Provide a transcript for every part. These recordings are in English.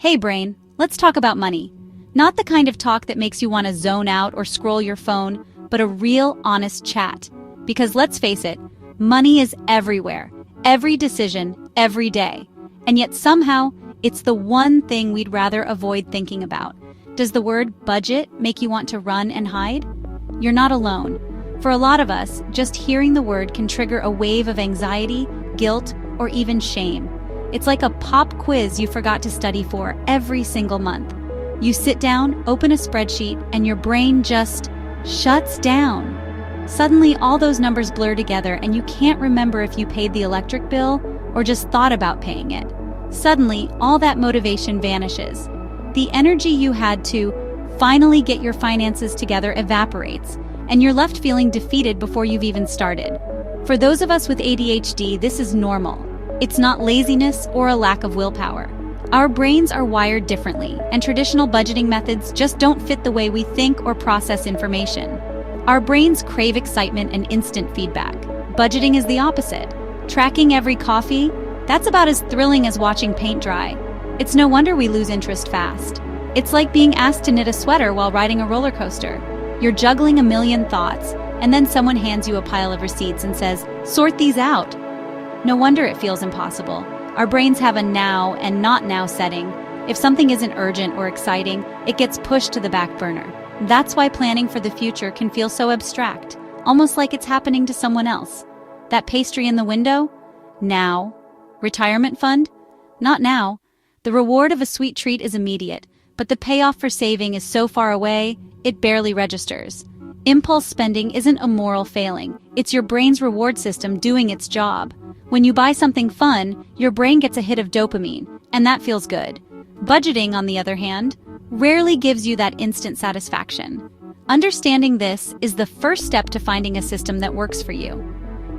Hey brain, let's talk about money. Not the kind of talk that makes you want to zone out or scroll your phone, but a real, honest chat. Because let's face it, money is everywhere, every decision, every day. And yet somehow, it's the one thing we'd rather avoid thinking about. Does the word budget make you want to run and hide? You're not alone. For a lot of us, just hearing the word can trigger a wave of anxiety, guilt, or even shame. It's like a pop quiz you forgot to study for every single month. You sit down, open a spreadsheet, and your brain just shuts down. Suddenly, all those numbers blur together and you can't remember if you paid the electric bill or just thought about paying it. Suddenly, all that motivation vanishes. The energy you had to finally get your finances together evaporates, and you're left feeling defeated before you've even started. For those of us with ADHD, this is normal. It's not laziness or a lack of willpower. Our brains are wired differently, and traditional budgeting methods just don't fit the way we think or process information. Our brains crave excitement and instant feedback. Budgeting is the opposite. Tracking every coffee, that's about as thrilling as watching paint dry. It's no wonder we lose interest fast. It's like being asked to knit a sweater while riding a roller coaster. You're juggling a million thoughts, and then someone hands you a pile of receipts and says, "Sort these out." No wonder it feels impossible. Our brains have a now and not now setting. If something isn't urgent or exciting, it gets pushed to the back burner. That's why planning for the future can feel so abstract, almost like it's happening to someone else. That pastry in the window? Now. Retirement fund? Not now. The reward of a sweet treat is immediate, but the payoff for saving is so far away, it barely registers. Impulse spending isn't a moral failing. It's your brain's reward system doing its job. When you buy something fun, your brain gets a hit of dopamine, and that feels good. Budgeting, on the other hand, rarely gives you that instant satisfaction. Understanding this is the first step to finding a system that works for you.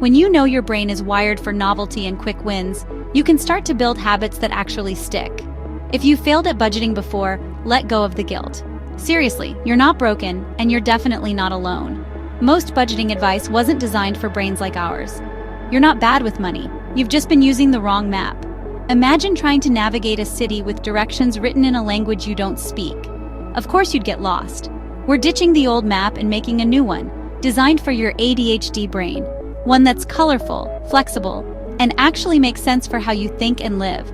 When you know your brain is wired for novelty and quick wins, you can start to build habits that actually stick. If you failed at budgeting before, let go of the guilt. Seriously, you're not broken, and you're definitely not alone. Most budgeting advice wasn't designed for brains like ours. You're not bad with money. You've just been using the wrong map. Imagine trying to navigate a city with directions written in a language you don't speak. Of course you'd get lost. We're ditching the old map and making a new one, designed for your ADHD brain. One that's colorful, flexible, and actually makes sense for how you think and live.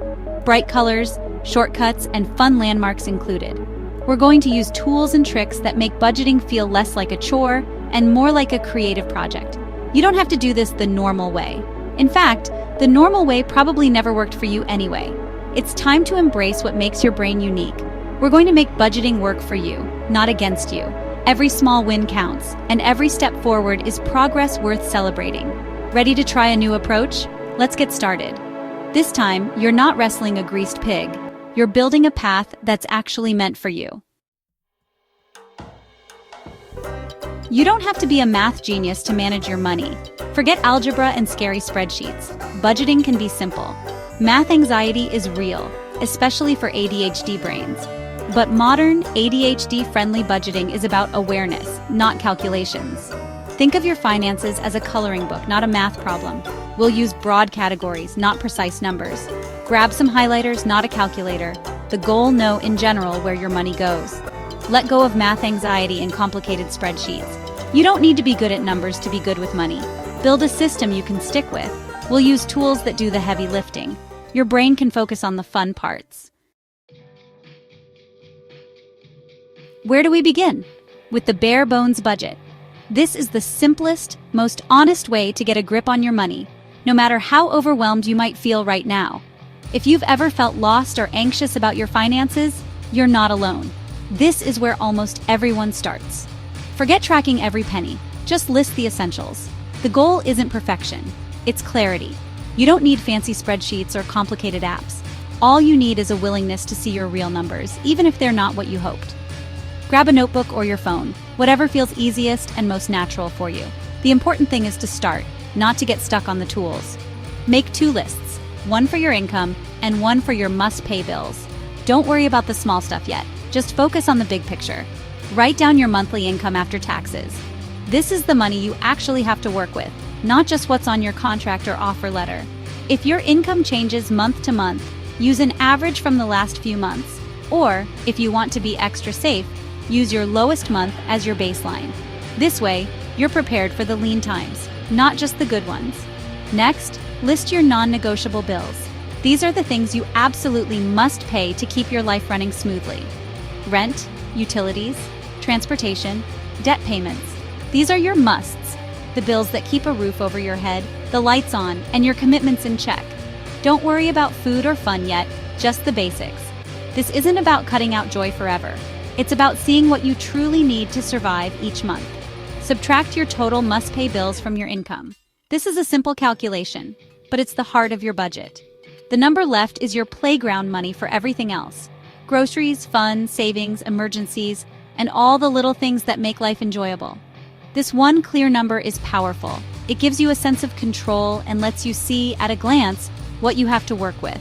Bright colors, shortcuts, and fun landmarks included. We're going to use tools and tricks that make budgeting feel less like a chore and more like a creative project. You don't have to do this the normal way. In fact, the normal way probably never worked for you anyway. It's time to embrace what makes your brain unique. We're going to make budgeting work for you, not against you. Every small win counts, and every step forward is progress worth celebrating. Ready to try a new approach? Let's get started. This time, you're not wrestling a greased pig. You're building a path that's actually meant for you. You don't have to be a math genius to manage your money. Forget algebra and scary spreadsheets. Budgeting can be simple. Math anxiety is real, especially for ADHD brains. But modern, ADHD-friendly budgeting is about awareness, not calculations. Think of your finances as a coloring book, not a math problem. We'll use broad categories, not precise numbers. Grab some highlighters, not a calculator. The goal: know in general where your money goes. Let go of math anxiety and complicated spreadsheets. You don't need to be good at numbers to be good with money. Build a system you can stick with. We'll use tools that do the heavy lifting. Your brain can focus on the fun parts. Where do we begin? With the bare bones budget. This is the simplest, most honest way to get a grip on your money, no matter how overwhelmed you might feel right now. If you've ever felt lost or anxious about your finances, you're not alone. This is where almost everyone starts. Forget tracking every penny. Just list the essentials. The goal isn't perfection. It's clarity. You don't need fancy spreadsheets or complicated apps. All you need is a willingness to see your real numbers, even if they're not what you hoped. Grab a notebook or your phone, whatever feels easiest and most natural for you. The important thing is to start, not to get stuck on the tools. Make 2 lists, one for your income and one for your must-pay bills. Don't worry about the small stuff yet. Just focus on the big picture. Write down your monthly income after taxes. This is the money you actually have to work with, not just what's on your contract or offer letter. If your income changes month to month, use an average from the last few months. Or, if you want to be extra safe, use your lowest month as your baseline. This way, you're prepared for the lean times, not just the good ones. Next, list your non-negotiable bills. These are the things you absolutely must pay to keep your life running smoothly. Rent, utilities, transportation, debt payments. These are your musts, the bills that keep a roof over your head, the lights on, and your commitments in check. Don't worry about food or fun yet, just the basics. This isn't about cutting out joy forever. It's about seeing what you truly need to survive each month. Subtract your total must-pay bills from your income. This is a simple calculation, but it's the heart of your budget. The number left is your playground money for everything else. Groceries, fun, savings, emergencies, and all the little things that make life enjoyable. This one clear number is powerful. It gives you a sense of control and lets you see, at a glance, what you have to work with.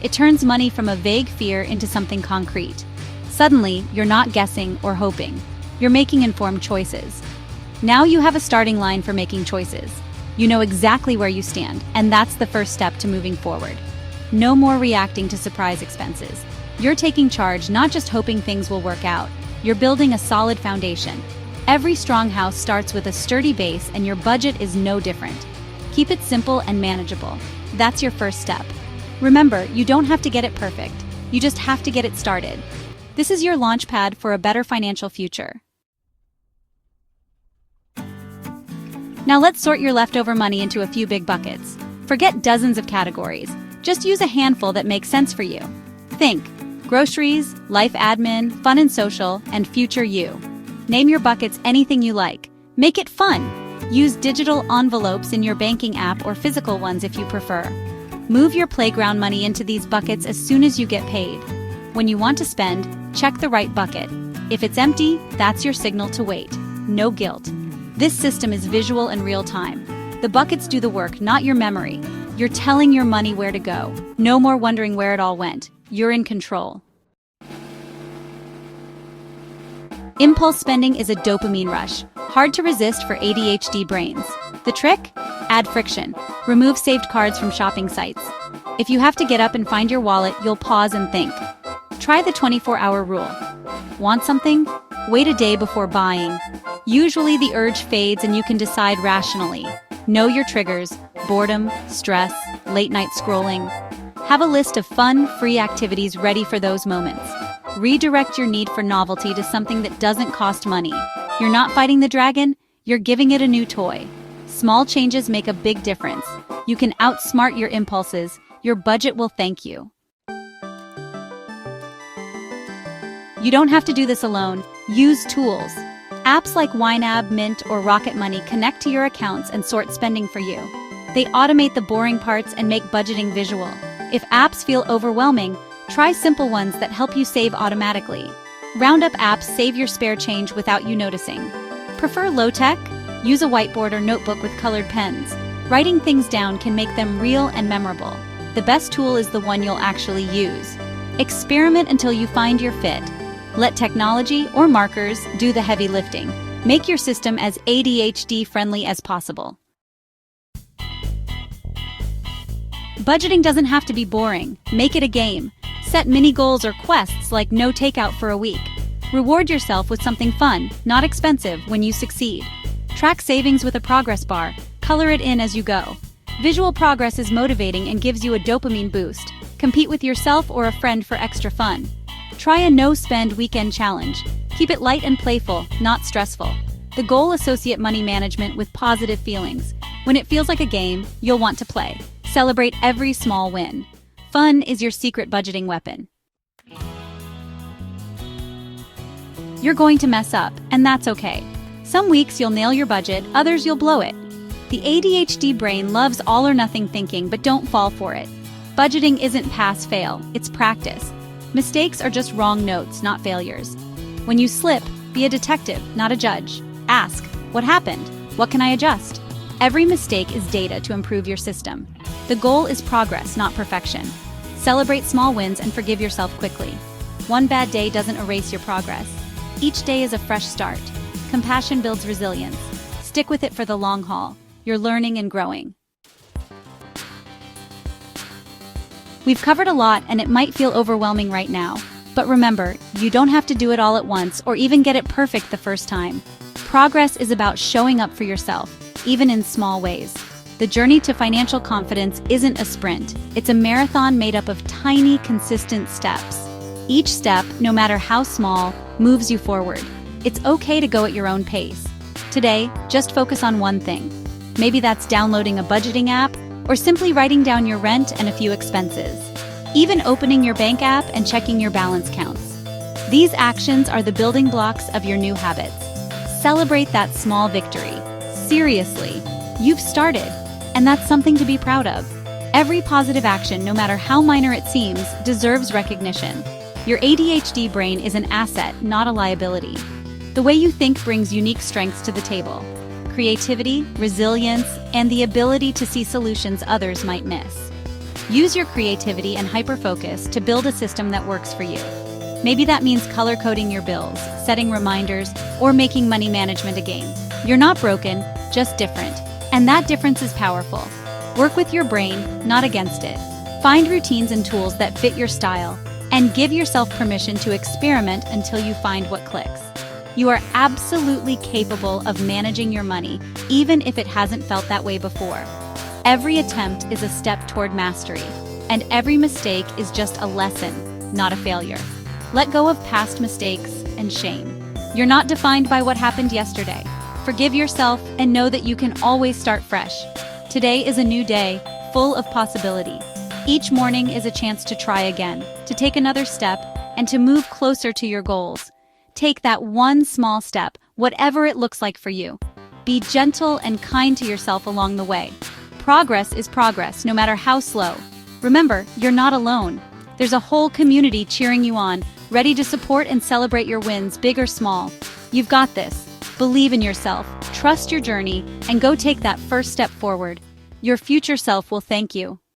It turns money from a vague fear into something concrete. Suddenly, you're not guessing or hoping. You're making informed choices. Now you have a starting line for making choices. You know exactly where you stand, and that's the first step to moving forward. No more reacting to surprise expenses. You're taking charge, not just hoping things will work out. You're building a solid foundation. Every strong house starts with a sturdy base, and your budget is no different. Keep it simple and manageable. That's your first step. Remember, you don't have to get it perfect. You just have to get it started. This is your launch pad for a better financial future. Now let's sort your leftover money into a few big buckets. Forget dozens of categories. Just use a handful that makes sense for you. Think: groceries, life admin, fun and social, and future you. Name your buckets anything you like. Make it fun. Use digital envelopes in your banking app or physical ones if you prefer. Move your playground money into these buckets as soon as you get paid. When you want to spend, check the right bucket. If it's empty, that's your signal to wait. No guilt. This system is visual and real time. The buckets do the work, not your memory. You're telling your money where to go. No more wondering where it all went. You're in control. Impulse spending is a dopamine rush, hard to resist for ADHD brains. The trick? Add friction. Remove saved cards from shopping sites. If you have to get up and find your wallet, you'll pause and think. Try the 24-hour rule. Want something? Wait a day before buying. Usually the urge fades and you can decide rationally. Know your triggers: boredom, stress, late-night scrolling. Have a list of fun, free activities ready for those moments. Redirect your need for novelty to something that doesn't cost money. You're not fighting the dragon, you're giving it a new toy. Small changes make a big difference. You can outsmart your impulses. Your budget will thank you. You don't have to do this alone. Use tools. Apps like YNAB, Mint, or Rocket Money connect to your accounts and sort spending for you. They automate the boring parts and make budgeting visual. If apps feel overwhelming, try simple ones that help you save automatically. Roundup apps save your spare change without you noticing. Prefer low-tech? Use a whiteboard or notebook with colored pens. Writing things down can make them real and memorable. The best tool is the one you'll actually use. Experiment until you find your fit. Let technology or markers do the heavy lifting. Make your system as ADHD-friendly as possible. Budgeting doesn't have to be boring. Make it a game. Set mini goals or quests like no takeout for a week. Reward yourself with something fun, not expensive, when you succeed. Track savings with a progress bar. Color it in as you go. Visual progress is motivating and gives you a dopamine boost. Compete with yourself or a friend for extra fun. Try a no-spend weekend challenge. Keep it light and playful, not stressful. The goal: associate money management with positive feelings. When it feels like a game, you'll want to play. Celebrate every small win. Fun is your secret budgeting weapon. You're going to mess up, and that's okay. Some weeks you'll nail your budget, others you'll blow it. The ADHD brain loves all-or-nothing thinking, but don't fall for it. Budgeting isn't pass-fail, it's practice. Mistakes are just wrong notes, not failures. When you slip, be a detective, not a judge. Ask, what happened? What can I adjust? Every mistake is data to improve your system. The goal is progress, not perfection. Celebrate small wins and forgive yourself quickly. One bad day doesn't erase your progress. Each day is a fresh start. Compassion builds resilience. Stick with it for the long haul. You're learning and growing. We've covered a lot, and it might feel overwhelming right now. But remember, you don't have to do it all at once or even get it perfect the first time. Progress is about showing up for yourself, even in small ways. The journey to financial confidence isn't a sprint. It's a marathon made up of tiny, consistent steps. Each step, no matter how small, moves you forward. It's okay to go at your own pace. Today, just focus on one thing. Maybe that's downloading a budgeting app or simply writing down your rent and a few expenses. Even opening your bank app and checking your balance counts. These actions are the building blocks of your new habits. Celebrate that small victory. Seriously, you've started, and that's something to be proud of. Every positive action, no matter how minor it seems, deserves recognition. Your ADHD brain is an asset, not a liability. The way you think brings unique strengths to the table. Creativity, resilience, and the ability to see solutions others might miss. Use your creativity and hyperfocus to build a system that works for you. Maybe that means color coding your bills, setting reminders, or making money management a game. You're not broken, just different. And that difference is powerful. Work with your brain, not against it. Find routines and tools that fit your style, and give yourself permission to experiment until you find what clicks. You are absolutely capable of managing your money, even if it hasn't felt that way before. Every attempt is a step toward mastery, and every mistake is just a lesson, not a failure. Let go of past mistakes and shame. You're not defined by what happened yesterday. Forgive yourself and know that you can always start fresh. Today is a new day, full of possibility. Each morning is a chance to try again, to take another step, and to move closer to your goals. Take that one small step, whatever it looks like for you. Be gentle and kind to yourself along the way. Progress is progress, no matter how slow. Remember, you're not alone. There's a whole community cheering you on, ready to support and celebrate your wins, big or small. You've got this. Believe in yourself, trust your journey, and go take that first step forward. Your future self will thank you.